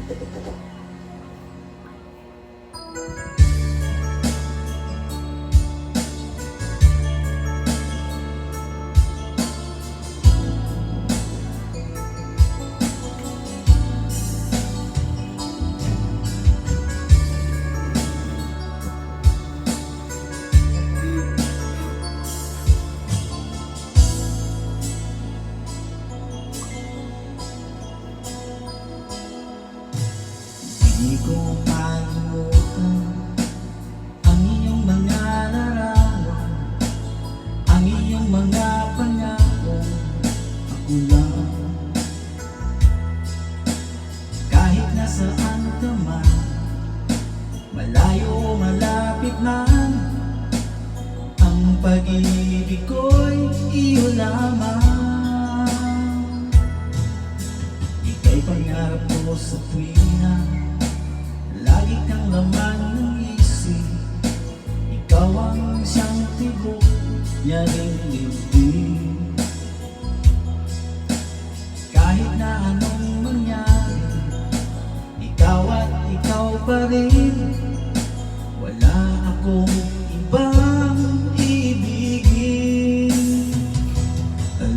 Di ko malimutan ang iyong mga larawan, ang iyong mga pangako. Ako lang, kahit nasaan ka man, malayo o malapit man, ang pag-ibig ko'y iyo lamang. Ika'y pangarap ko sa tuwina, lagi kang laman ng isip. Ikaw ang siyang tibok niya ring dibdib. Kahit na anong mangyari, ikaw at ikaw pa rin. Wala akong ibang ibigin.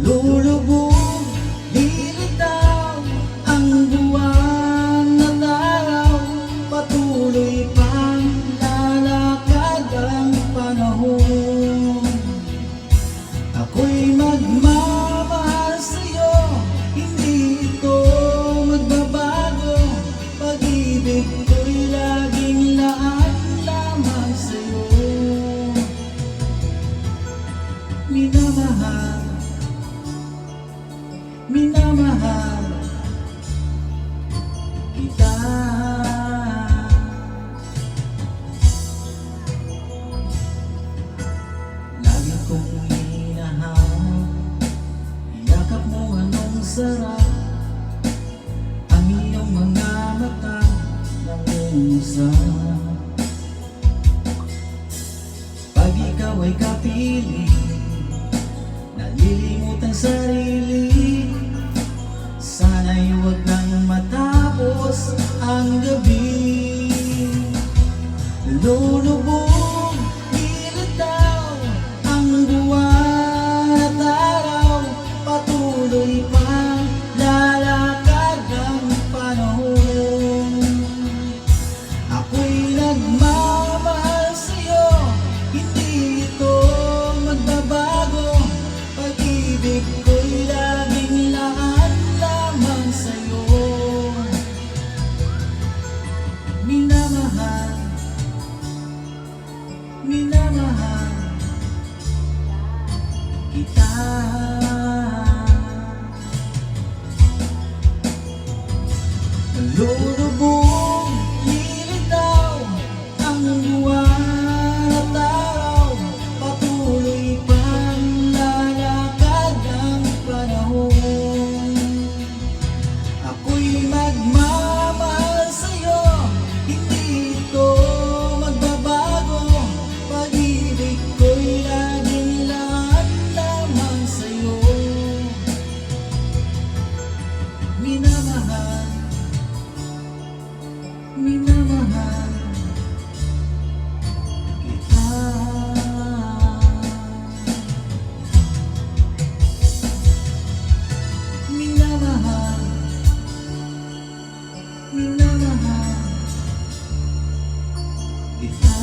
Lulubog, lilitaw ang buwan at araw, patuloy pang lalakad ang panahon. Ako'y magmamahal sa'yo, hindi ito magbabago. Pag-ibig ko'y laging laan lamang sa'yo. Minamahal, minamahal kita. Lagi kong hinahanap, yakap mo anong sarap, ang iyong mga mata nangungusap. Pag ikaw ay kapiling, nalilimutan sarili, sana'y huwag nang matapos ang gabi. Lulubog, lilitaw ang buwan at araw, patuloy pang lalakad ang panahon. Ako'y nagmamahal sa'yo, hindi ito magbabago. Pag-ibig ko'y laging laan lamang sa'yo. Minamahal, minamahal kita. Lulubog, lilitaw ang buwan at araw, patuloy pang lalakad ang panahon. Ako'y magmamahal sa'yo, hindi ito magbabago. Pag-ibig ko'y laging laan lamang sa'yo. Minamahal, minamahal kita. Minamahal, minamahal kita.